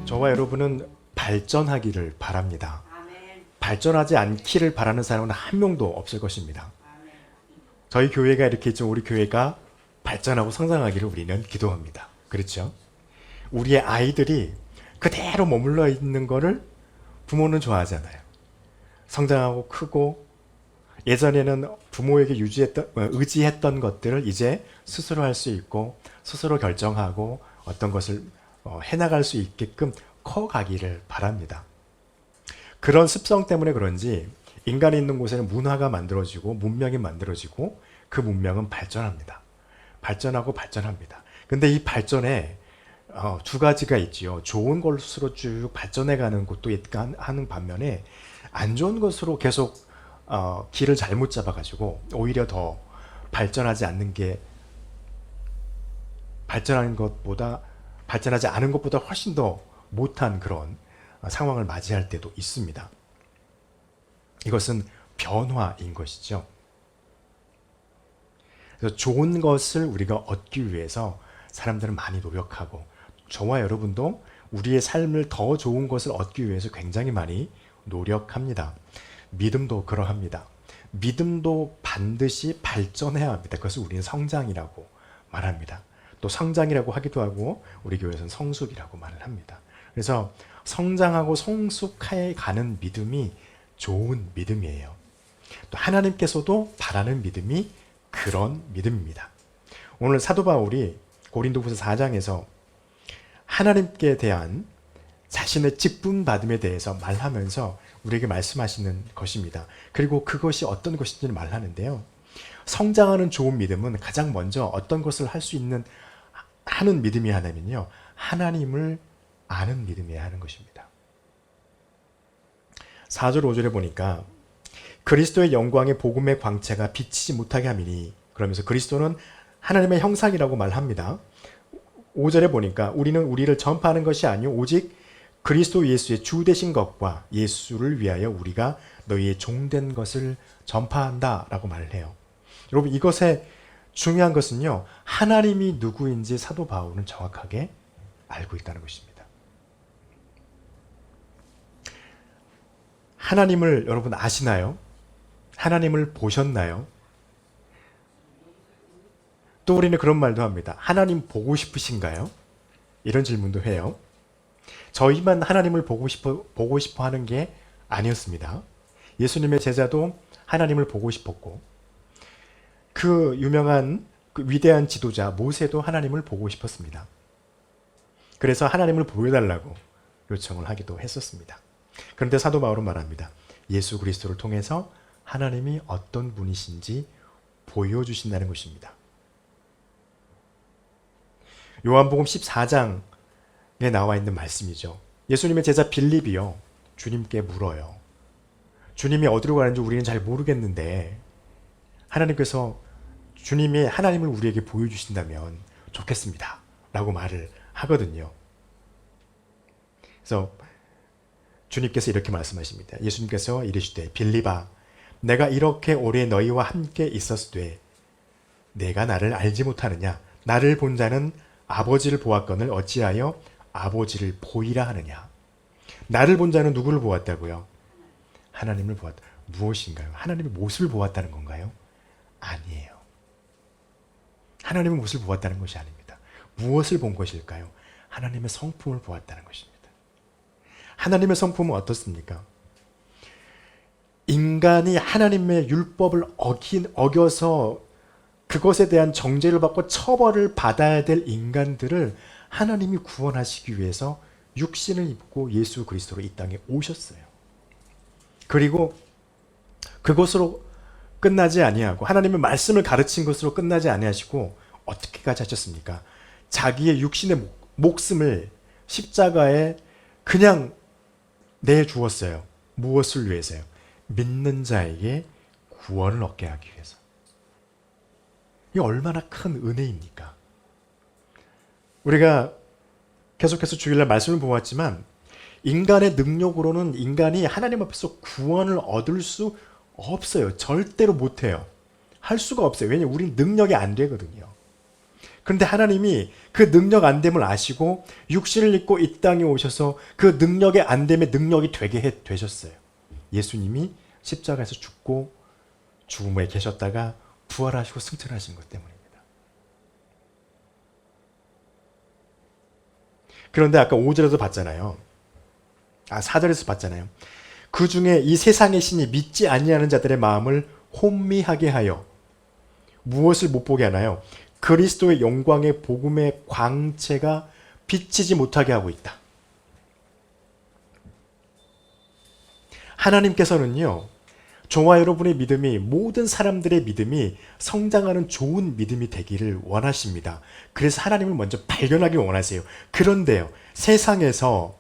저와 여러분은 발전하기를 바랍니다. 발전하지 않기를 바라는 사람은 한 명도 없을 것입니다. 저희 교회가 이렇게 있죠. 우리 교회가 발전하고 성장하기를 우리는 기도합니다. 그렇죠? 우리의 아이들이 그대로 머물러 있는 거를 부모는 좋아하잖아요. 성장하고 크고 예전에는 부모에게 의지했던 것들을 이제 스스로 할 수 있고 스스로 결정하고 어떤 것을 해나갈 수 있게끔 커가기를 바랍니다. 그런 습성 때문에 그런지 인간이 있는 곳에는 문화가 만들어지고 문명이 만들어지고 그 문명은 발전합니다. 발전하고 발전합니다. 근데 이 발전에 두 가지가 있지요. 좋은 것으로 쭉 발전해가는 곳도 하는 반면에 안 좋은 것으로 계속 길을 잘못 잡아가지고 오히려 더 발전하지 않는 게 발전하지 않은 것보다 훨씬 더 못한 그런 상황을 맞이할 때도 있습니다. 이것은 변화인 것이죠. 그래서 좋은 것을 우리가 얻기 위해서 사람들은 많이 노력하고 저와 여러분도 우리의 삶을 더 좋은 것을 얻기 위해서 굉장히 많이 노력합니다. 믿음도 그러합니다. 믿음도 반드시 발전해야 합니다. 그것을 우리는 성장이라고 말합니다. 또 성장이라고 하기도 하고 우리 교회에서는 성숙이라고 말을 합니다. 그래서 성장하고 성숙해 가는 믿음이 좋은 믿음이에요. 또 하나님께서도 바라는 믿음이 그런 믿음입니다. 오늘 사도 바울이 고린도후서 4장에서 하나님께 대한 자신의 직분받음에 대해서 말하면서 우리에게 말씀하시는 것입니다. 그리고 그것이 어떤 것인지를 말하는데요. 성장하는 좋은 믿음은 가장 먼저 어떤 것을 할 수 있는 하는 믿음이 하나면요. 하나님을 아는 믿음이어야 하는 것입니다. 4절 5절에 보니까 그리스도의 영광의 복음의 광채가 비치지 못하게 함이니 그러면서 그리스도는 하나님의 형상이라고 말합니다. 5절에 보니까 우리는 우리를 전파하는 것이 아니요 오직 그리스도 예수의 주 되신 것과 예수를 위하여 우리가 너희의 종된 것을 전파한다 라고 말을 해요. 여러분 이것의 중요한 것은요. 하나님이 누구인지 사도 바울은 정확하게 알고 있다는 것입니다. 하나님을 여러분 아시나요? 하나님을 보셨나요? 또 우리는 그런 말도 합니다. 하나님 보고 싶으신가요? 이런 질문도 해요. 저희만 하나님을 보고 싶어 하는 게 아니었습니다. 예수님의 제자도 하나님을 보고 싶었고 그 유명한 그 위대한 지도자 모세도 하나님을 보고 싶었습니다. 그래서 하나님을 보여달라고 요청을 하기도 했었습니다. 그런데 사도 바울은 말합니다. 예수 그리스도를 통해서 하나님이 어떤 분이신지 보여주신다는 것입니다. 요한복음 14장에 나와 있는 말씀이죠. 예수님의 제자 빌립이요. 주님께 물어요. 주님이 어디로 가는지 우리는 잘 모르겠는데 하나님께서 주님이 하나님을 우리에게 보여주신다면 좋겠습니다. 라고 말을 하거든요. 그래서 주님께서 이렇게 말씀하십니다. 예수님께서 이르시되 빌립아 내가 이렇게 오래 너희와 함께 있었으되 내가 나를 알지 못하느냐 나를 본 자는 아버지를 보았거늘 어찌하여 아버지를 보이라 하느냐. 나를 본 자는 누구를 보았다고요? 하나님을 보았다. 무엇인가요? 하나님의 모습을 보았다는 건가요? 아니에요. 하나님의 모습을 보았다는 것이 아닙니다. 무엇을 본 것일까요? 하나님의 성품을 보았다는 것입니다. 하나님의 성품은 어떻습니까? 인간이 하나님의 율법을 어겨서 그것에 대한 정죄를 받고 처벌을 받아야 될 인간들을 하나님이 구원하시기 위해서 육신을 입고 예수 그리스도로 이 땅에 오셨어요. 그리고 그것으로 끝나지 아니하고 하나님의 말씀을 가르친 것으로 끝나지 아니하시고 어떻게까지 하셨습니까? 자기의 육신의 목숨을 십자가에 그냥 내주었어요. 무엇을 위해서요? 믿는 자에게 구원을 얻게 하기 위해서. 이게 얼마나 큰 은혜입니까? 우리가 계속해서 주일날 말씀을 보았지만 인간의 능력으로는 인간이 하나님 앞에서 구원을 얻을 수 없어요. 절대로 못해요. 할 수가 없어요. 왜냐하면 우리는 능력이 안 되거든요. 그런데 하나님이 그 능력 안 됨을 아시고 육신을 입고 이 땅에 오셔서 그 능력의 안 됨의 능력이 되게 되셨어요. 예수님이 십자가에서 죽고 죽음에 계셨다가 부활하시고 승천하신 것 때문입니다. 그런데 아까 5절에서 봤잖아요. 4절에서 봤잖아요. 그 중에 이 세상의 신이 믿지 아니하는 자들의 마음을 혼미하게 하여 무엇을 못 보게 하나요? 그리스도의 영광의 복음의 광채가 비치지 못하게 하고 있다. 하나님께서는요, 저와 여러분의 믿음이, 모든 사람들의 믿음이 성장하는 좋은 믿음이 되기를 원하십니다. 그래서 하나님을 먼저 발견하기 원하세요. 그런데요, 세상에서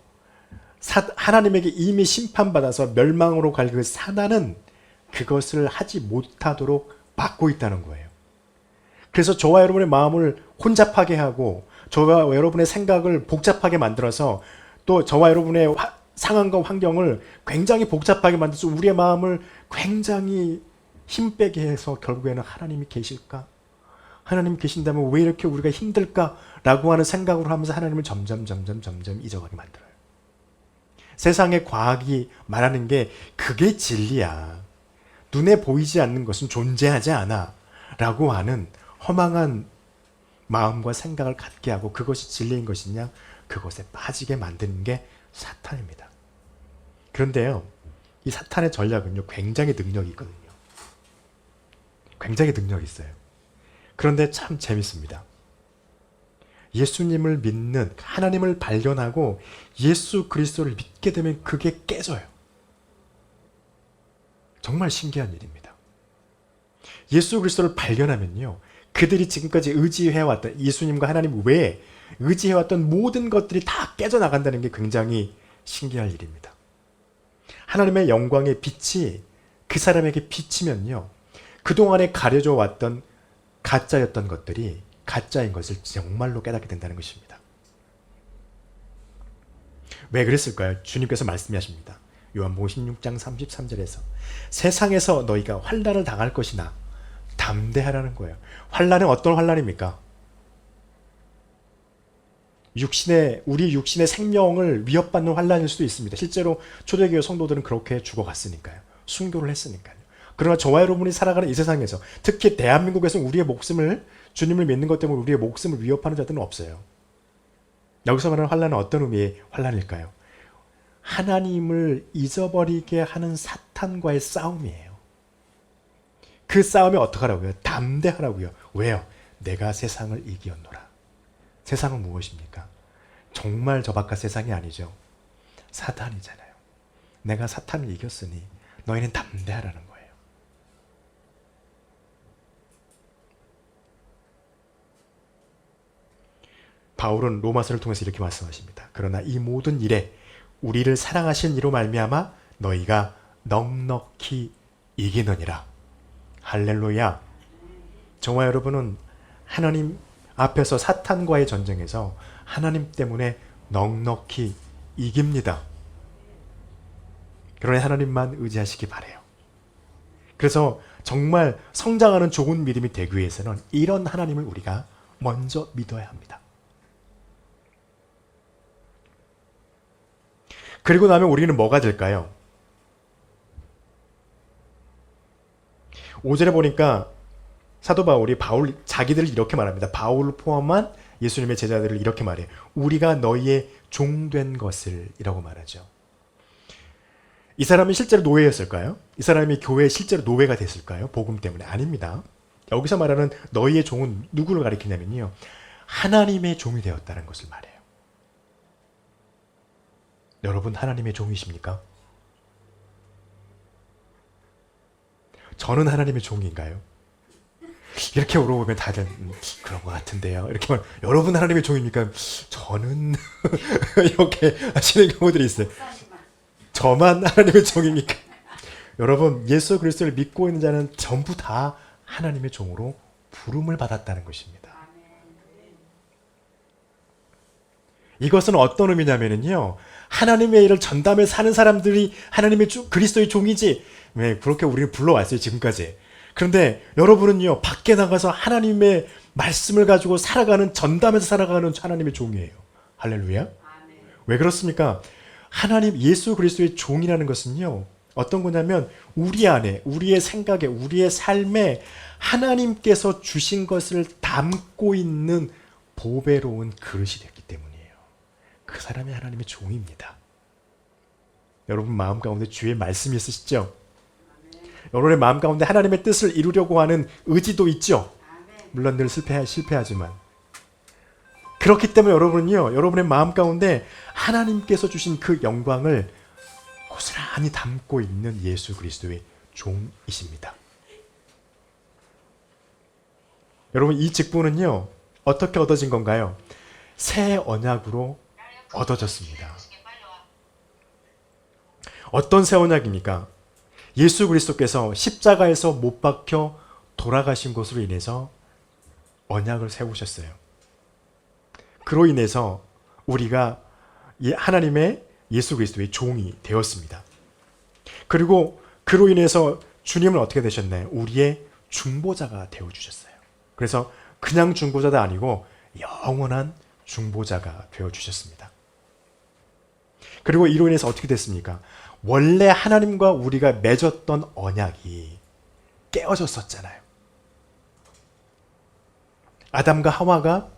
하나님에게 이미 심판받아서 멸망으로 갈 그 사단은 그것을 하지 못하도록 막고 있다는 거예요. 그래서 저와 여러분의 마음을 혼잡하게 하고 저와 여러분의 생각을 복잡하게 만들어서 또 저와 여러분의 상황과 환경을 굉장히 복잡하게 만들어서 우리의 마음을 굉장히 힘 빼게 해서 결국에는 하나님이 계실까? 하나님이 계신다면 왜 이렇게 우리가 힘들까? 라고 하는 생각으로 하면서 하나님을 점점 잊어가게 만들어요. 세상의 과학이 말하는 게 그게 진리야. 눈에 보이지 않는 것은 존재하지 않아. 라고 하는 허망한 마음과 생각을 갖게 하고 그것이 진리인 것이냐? 그것에 빠지게 만드는 게 사탄입니다. 그런데요, 이 사탄의 전략은요, 굉장히 능력이 있거든요. 굉장히 능력이 있어요. 그런데 참 재밌습니다. 예수님을 믿는, 하나님을 발견하고 예수 그리스도를 믿게 되면 그게 깨져요. 정말 신기한 일입니다. 예수 그리스도를 발견하면요, 그들이 지금까지 의지해왔던, 예수님과 하나님 외에 의지해왔던 모든 것들이 다 깨져나간다는 게 굉장히 신기할 일입니다. 하나님의 영광의 빛이 그 사람에게 비치면요, 그동안에 가려져 왔던 가짜였던 것들이 가짜인 것을 정말로 깨닫게 된다는 것입니다. 왜 그랬을까요? 주님께서 말씀하십니다. 요한복음 16장 33절에서 세상에서 너희가 환난을 당할 것이나 담대하라는 거예요. 환난은 어떤 환난입니까? 우리 육신의 생명을 위협받는 환난일 수도 있습니다. 실제로 초대교회 성도들은 그렇게 죽어갔으니까요. 순교를 했으니까요. 그러나 저와 여러분이 살아가는 이 세상에서, 특히 대한민국에서 우리의 목숨을, 주님을 믿는 것 때문에 우리의 목숨을 위협하는 자들은 없어요. 여기서 말하는 환난은 어떤 의미의 환난일까요? 하나님을 잊어버리게 하는 사탄과의 싸움이에요. 그 싸움에 어떻게 하라고요? 담대하라고요. 왜요? 내가 세상을 이기었노라. 세상은 무엇입니까? 정말 저 바깥 세상이 아니죠. 사탄이잖아요. 내가 사탄을 이겼으니 너희는 담대하라는 거예요. 바울은 로마서를 통해서 이렇게 말씀하십니다. 그러나 이 모든 일에 우리를 사랑하신 이로 말미암아 너희가 넉넉히 이기느니라. 할렐루야. 저와 여러분은 하나님 앞에서 사탄과의 전쟁에서 하나님 때문에 넉넉히 이깁니다. 그러니 하나님만 의지하시기 바라요. 그래서 정말 성장하는 좋은 믿음이 되기 위해서는 이런 하나님을 우리가 먼저 믿어야 합니다. 그리고 나면 우리는 뭐가 될까요? 5절에 보니까 사도 바울이 자기들을 이렇게 말합니다. 바울을 포함한 예수님의 제자들을 이렇게 말해요. 우리가 너희의 종된 것을 이라고 말하죠. 이 사람이 실제로 노예였을까요? 이 사람이 교회에 실제로 노예가 됐을까요? 복음 때문에? 아닙니다. 여기서 말하는 너희의 종은 누구를 가리키냐면요, 하나님의 종이 되었다는 것을 말해요. 여러분 하나님의 종이십니까? 저는 하나님의 종인가요? 이렇게 물어보면 다들 그런 것 같은데요. 이렇게 말, 여러분 하나님의 종입니까? 저는 이렇게 하시는 경우들이 있어요. 저만 하나님의 종입니까? 여러분, 예수 그리스도를 믿고 있는 자는 전부 다 하나님의 종으로 부름을 받았다는 것입니다. 이것은 어떤 의미냐면요, 하나님의 일을 전담해 사는 사람들이 하나님의 그리스도의 종이지. 왜 그렇게 우리를 불러왔어요 지금까지. 그런데 여러분은요, 밖에 나가서 하나님의 말씀을 가지고 살아가는, 전담해서 살아가는 하나님의 종이에요. 할렐루야. 왜 그렇습니까? 하나님 예수 그리스도의 종이라는 것은요, 어떤 거냐면 우리 안에, 우리의 생각에, 우리의 삶에 하나님께서 주신 것을 담고 있는 보배로운 그릇이 됐기 때문이에요. 그 사람이 하나님의 종입니다. 여러분 마음 가운데 주의 말씀이 있으시죠? 여러분의 마음 가운데 하나님의 뜻을 이루려고 하는 의지도 있죠? 물론 늘 실패하지만. 그렇기 때문에 여러분은요, 여러분의 마음 가운데 하나님께서 주신 그 영광을 고스란히 담고 있는 예수 그리스도의 종이십니다. 여러분, 이 직분은요, 어떻게 얻어진 건가요? 새 언약으로 얻어졌습니다. 어떤 새 언약입니까? 예수 그리스도께서 십자가에서 못 박혀 돌아가신 것으로 인해서 언약을 세우셨어요. 그로 인해서 우리가 하나님의 예수 그리스도의 종이 되었습니다. 그리고 그로 인해서 주님은 어떻게 되셨나요? 우리의 중보자가 되어주셨어요. 그래서 그냥 중보자도 아니고 영원한 중보자가 되어주셨습니다. 그리고 이로 인해서 어떻게 됐습니까? 원래 하나님과 우리가 맺었던 언약이 깨어졌었잖아요. 아담과 하와가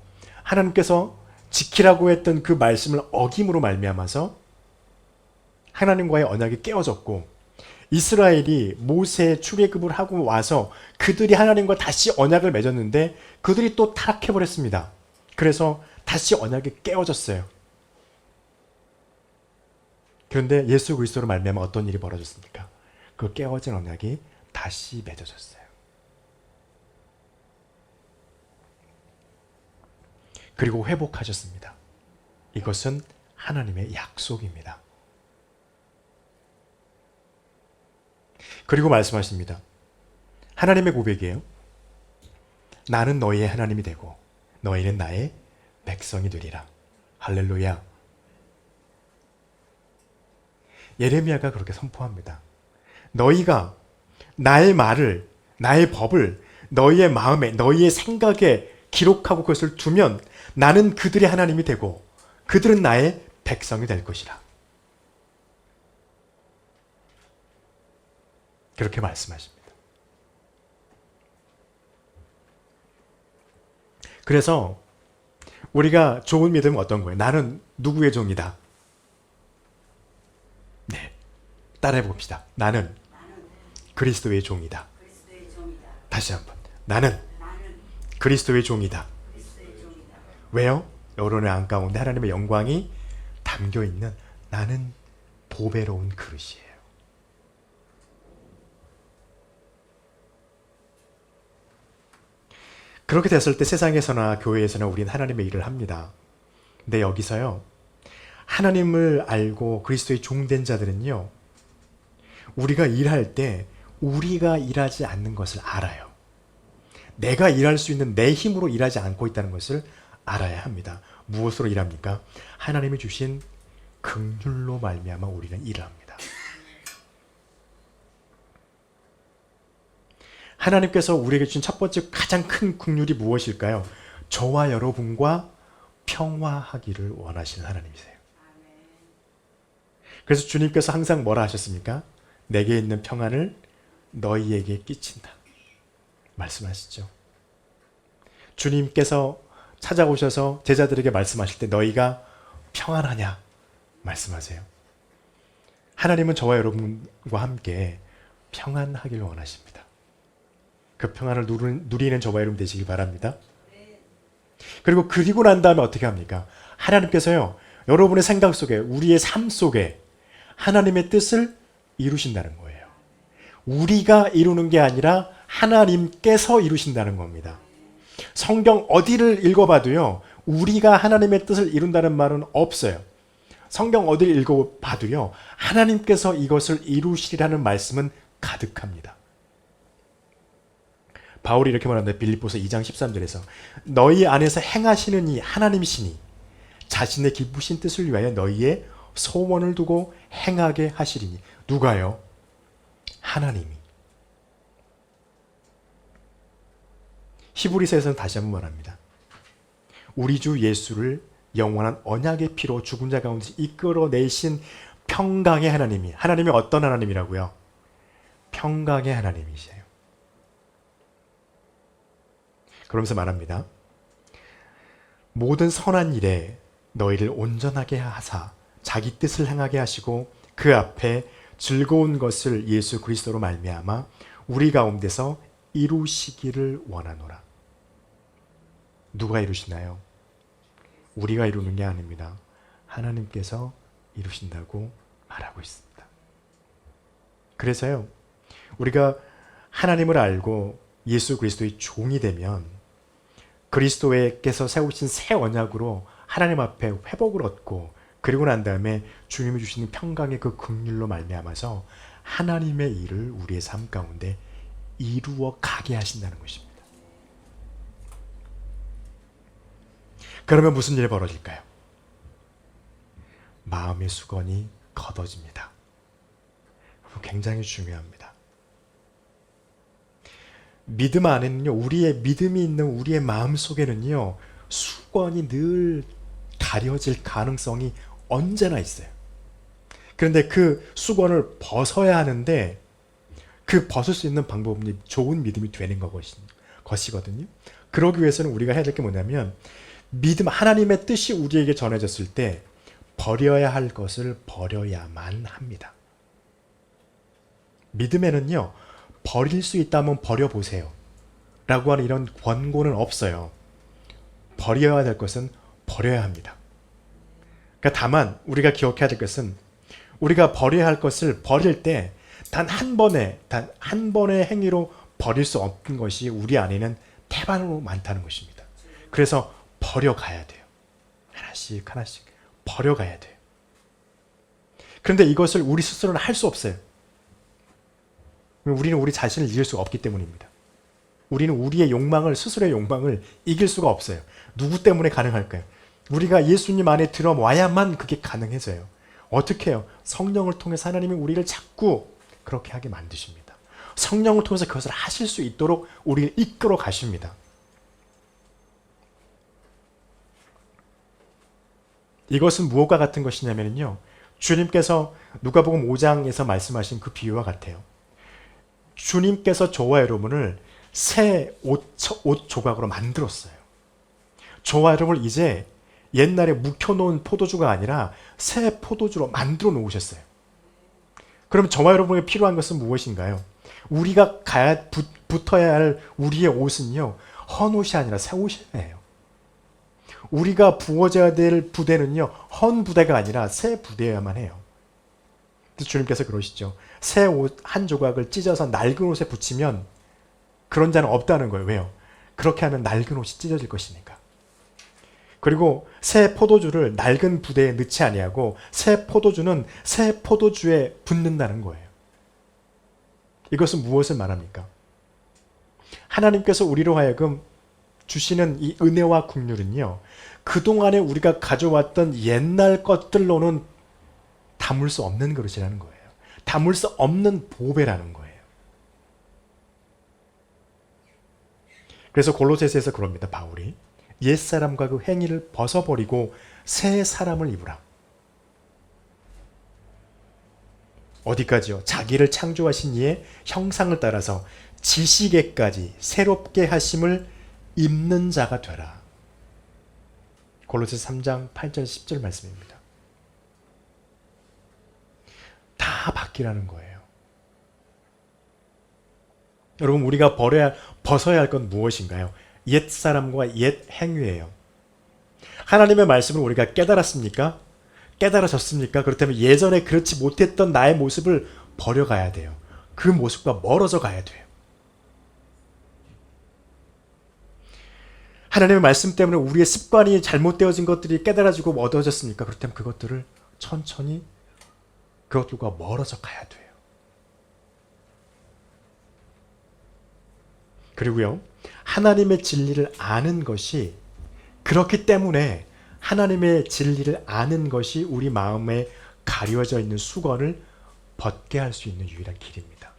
하나님께서 지키라고 했던 그 말씀을 어김으로 말미암아서 하나님과의 언약이 깨어졌고, 이스라엘이 모세의 출애굽을 하고 와서 그들이 하나님과 다시 언약을 맺었는데 그들이 또 타락해버렸습니다. 그래서 다시 언약이 깨어졌어요. 그런데 예수 그리스도로 말미암아 어떤 일이 벌어졌습니까? 그 깨어진 언약이 다시 맺어졌어요. 그리고 회복하셨습니다. 이것은 하나님의 약속입니다. 그리고 말씀하십니다. 하나님의 고백이에요. 나는 너희의 하나님이 되고 너희는 나의 백성이 되리라. 할렐루야. 예레미야가 그렇게 선포합니다. 너희가 나의 말을, 나의 법을 너희의 마음에, 너희의 생각에 기록하고 그것을 두면 나는 그들의 하나님이 되고 그들은 나의 백성이 될 것이라. 그렇게 말씀하십니다. 그래서 우리가 좋은 믿음은 어떤 거예요? 나는 누구의 종이다? 네, 따라해 봅시다. 나는 그리스도의 종이다. 다시 한번. 나는 그리스도의 종이다. 왜요? 여러분의 안 가운데 하나님의 영광이 담겨 있는 나는 보배로운 그릇이에요. 그렇게 됐을 때 세상에서나 교회에서나 우리는 하나님의 일을 합니다. 근데 여기서요, 하나님을 알고 그리스도의 종된 자들은요, 우리가 일할 때 우리가 일하지 않는 것을 알아요. 내가 일할 수 있는 내 힘으로 일하지 않고 있다는 것을 알아야 합니다. 무엇으로 일합니까? 하나님이 주신 긍휼로 말미암아 우리는 일을 합니다. 하나님께서 우리에게 주신 첫 번째 가장 큰 긍휼이 무엇일까요? 저와 여러분과 평화하기를 원하시는 하나님이세요. 그래서 주님께서 항상 뭐라 하셨습니까? 내게 있는 평안을 너희에게 끼친다 말씀하시죠. 주님께서 찾아오셔서 제자들에게 말씀하실 때 너희가 평안하냐 말씀하세요. 하나님은 저와 여러분과 함께 평안하기를 원하십니다. 그 평안을 누리는 저와 여러분 되시기 바랍니다. 그리고 난 다음에 어떻게 합니까? 하나님께서요, 여러분의 생각 속에, 우리의 삶 속에 하나님의 뜻을 이루신다는 거예요. 우리가 이루는 게 아니라 하나님께서 이루신다는 겁니다. 성경 어디를 읽어봐도요, 우리가 하나님의 뜻을 이룬다는 말은 없어요. 성경 어디를 읽어봐도요, 하나님께서 이것을 이루시리라는 말씀은 가득합니다. 바울이 이렇게 말합니다. 빌립보서 2장 13절에서 너희 안에서 행하시는 이 하나님이시니 자신의 기쁘신 뜻을 위하여 너희의 소원을 두고 행하게 하시리니. 누가요? 하나님이. 히브리서에서는 다시 한번 말합니다. 우리 주 예수를 영원한 언약의 피로 죽은 자 가운데 이끌어내신 평강의 하나님이, 하나님이 어떤 하나님이라고요? 평강의 하나님이세요. 그러면서 말합니다. 모든 선한 일에 너희를 온전하게 하사 자기 뜻을 행하게 하시고 그 앞에 즐거운 것을 예수 그리스도로 말미암아 우리 가운데서 이루시기를 원하노라. 누가 이루시나요? 우리가 이루는 게 아닙니다. 하나님께서 이루신다고 말하고 있습니다. 그래서요, 우리가 하나님을 알고 예수 그리스도의 종이 되면 그리스도께서 세우신 새 언약으로 하나님 앞에 회복을 얻고, 그리고 난 다음에 주님이 주시는 평강의 그 긍휼로 말미암아서 하나님의 일을 우리의 삶 가운데 이루어 가게 하신다는 것입니다. 그러면 무슨 일이 벌어질까요? 마음의 수건이 걷어집니다. 굉장히 중요합니다. 믿음 안에는요, 우리의 믿음이 있는 우리의 마음 속에는요, 수건이 늘 가려질 가능성이 언제나 있어요. 그런데 그 수건을 벗어야 하는데 그 벗을 수 있는 방법은 좋은 믿음이 되는 것이거든요. 그러기 위해서는 우리가 해야 될 게 뭐냐면, 믿음, 하나님의 뜻이 우리에게 전해졌을 때 버려야 할 것을 버려야만 합니다. 믿음에는요, 버릴 수 있다면 버려보세요 라고 하는 이런 권고는 없어요. 버려야 될 것은 버려야 합니다. 그러니까 다만 우리가 기억해야 될 것은, 우리가 버려야 할 것을 버릴 때 단 한 번의 행위로 버릴 수 없는 것이 우리 안에는 태반으로 많다는 것입니다. 그래서 버려가야 돼요. 하나씩 하나씩 버려가야 돼요. 그런데 이것을 우리 스스로는 할 수 없어요. 우리는 우리 자신을 이길 수가 없기 때문입니다. 우리는 우리의 욕망을, 스스로의 욕망을 이길 수가 없어요. 누구 때문에 가능할까요? 우리가 예수님 안에 들어와야만 그게 가능해져요. 어떻게 해요? 성령을 통해서 하나님이 우리를 자꾸 그렇게 하게 만드십니다. 성령을 통해서 그것을 하실 수 있도록 우리를 이끌어 가십니다. 이것은 무엇과 같은 것이냐면요, 주님께서 누가복음 5장에서 말씀하신 그 비유와 같아요. 주님께서 저와 여러분을 새 옷 조각으로 만들었어요. 저와 여러분을 이제 옛날에 묵혀놓은 포도주가 아니라 새 포도주로 만들어 놓으셨어요. 그럼 저와 여러분에게 필요한 것은 무엇인가요? 우리가 붙어야 할 우리의 옷은요, 헌 옷이 아니라 새 옷이에요. 우리가 부어져야 될 부대는요, 헌 부대가 아니라 새 부대여야만 해요. 그래서 주님께서 그러시죠. 새 옷 한 조각을 찢어서 낡은 옷에 붙이면 그런 자는 없다는 거예요. 왜요? 그렇게 하면 낡은 옷이 찢어질 것이니까. 그리고 새 포도주를 낡은 부대에 넣지 아니하고 새 포도주는 새 포도주에 붓는다는 거예요. 이것은 무엇을 말합니까? 하나님께서 우리로 하여금 주시는 이 은혜와 긍휼은요, 그동안에 우리가 가져왔던 옛날 것들로는 담을 수 없는 그릇이라는 거예요. 담을 수 없는 보배라는 거예요. 그래서 골로새서에서 그럽니다. 바울이 옛사람과 그 행위를 벗어버리고 새 사람을 입으라. 어디까지요? 자기를 창조하신 이의 형상을 따라서 지식에까지 새롭게 하심을 입는 자가 되라. 골로새서 3장 8절 10절 말씀입니다. 다 바뀌라는 거예요. 여러분, 우리가 벗어야 할 건 무엇인가요? 옛 사람과 옛 행위예요. 하나님의 말씀을 우리가 깨달았습니까? 깨달아졌습니까? 그렇다면 예전에 그렇지 못했던 나의 모습을 버려가야 돼요. 그 모습과 멀어져 가야 돼요. 하나님의 말씀 때문에 우리의 습관이 잘못되어진 것들이 깨달아지고 얻어졌습니까? 그렇다면 그것들을 천천히 그것들과 멀어져 가야 돼요. 그리고요, 하나님의 진리를 아는 것이, 그렇기 때문에 하나님의 진리를 아는 것이 우리 마음에 가려져 있는 수건을 벗게 할 수 있는 유일한 길입니다.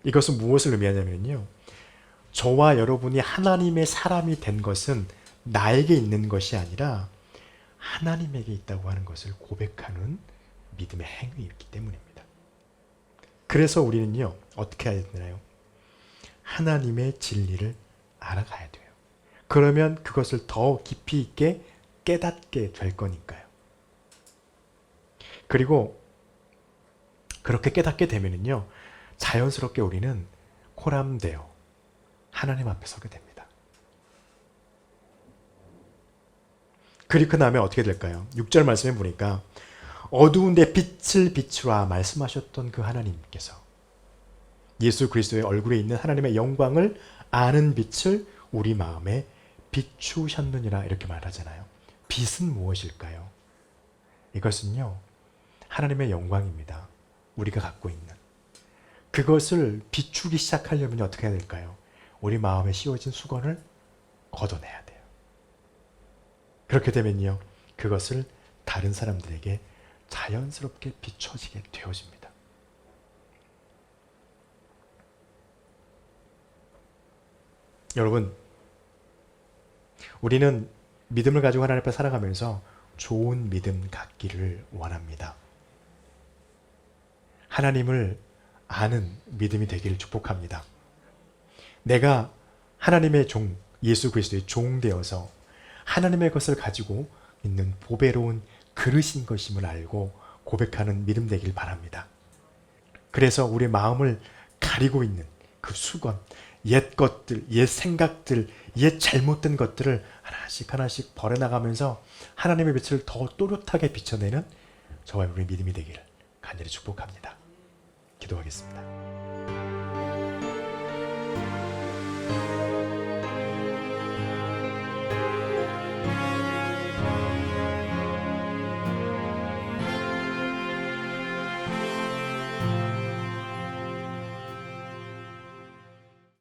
이것은 무엇을 의미하냐면요. 저와 여러분이 하나님의 사람이 된 것은 나에게 있는 것이 아니라 하나님에게 있다고 하는 것을 고백하는 믿음의 행위이기 때문입니다. 그래서 우리는요, 어떻게 해야 되나요? 하나님의 진리를 알아가야 돼요. 그러면 그것을 더 깊이 있게 깨닫게 될 거니까요. 그리고 그렇게 깨닫게 되면은요, 자연스럽게 우리는 코람되어 하나님 앞에 서게 됩니다. 그리고 그 다음에 어떻게 될까요? 6절 말씀에 보니까 어두운 데 빛을 비추라 말씀하셨던 그 하나님께서 예수 그리스도의 얼굴에 있는 하나님의 영광을 아는 빛을 우리 마음에 비추셨느니라 이렇게 말하잖아요. 빛은 무엇일까요? 이것은요, 하나님의 영광입니다. 우리가 갖고 있는. 그것을 비추기 시작하려면 어떻게 해야 될까요? 우리 마음에 씌워진 수건을 걷어내야 돼요. 그렇게 되면요, 그것을 다른 사람들에게 자연스럽게 비춰지게 되어집니다. 여러분, 우리는 믿음을 가지고 하나님 앞에 살아가면서 좋은 믿음 갖기를 원합니다. 하나님을 아는 믿음이 되기를 축복합니다. 내가 하나님의 종, 예수 그리스도의 종 되어서 하나님의 것을 가지고 있는 보배로운 그릇인 것임을 알고 고백하는 믿음 되길 바랍니다. 그래서 우리 마음을 가리고 있는 그 수건, 옛 것들, 옛 생각들, 옛 잘못된 것들을 하나씩 하나씩 버려나가면서 하나님의 빛을 더 또렷하게 비춰내는 저와 우리 믿음이 되기를 간절히 축복합니다. 기도하겠습니다.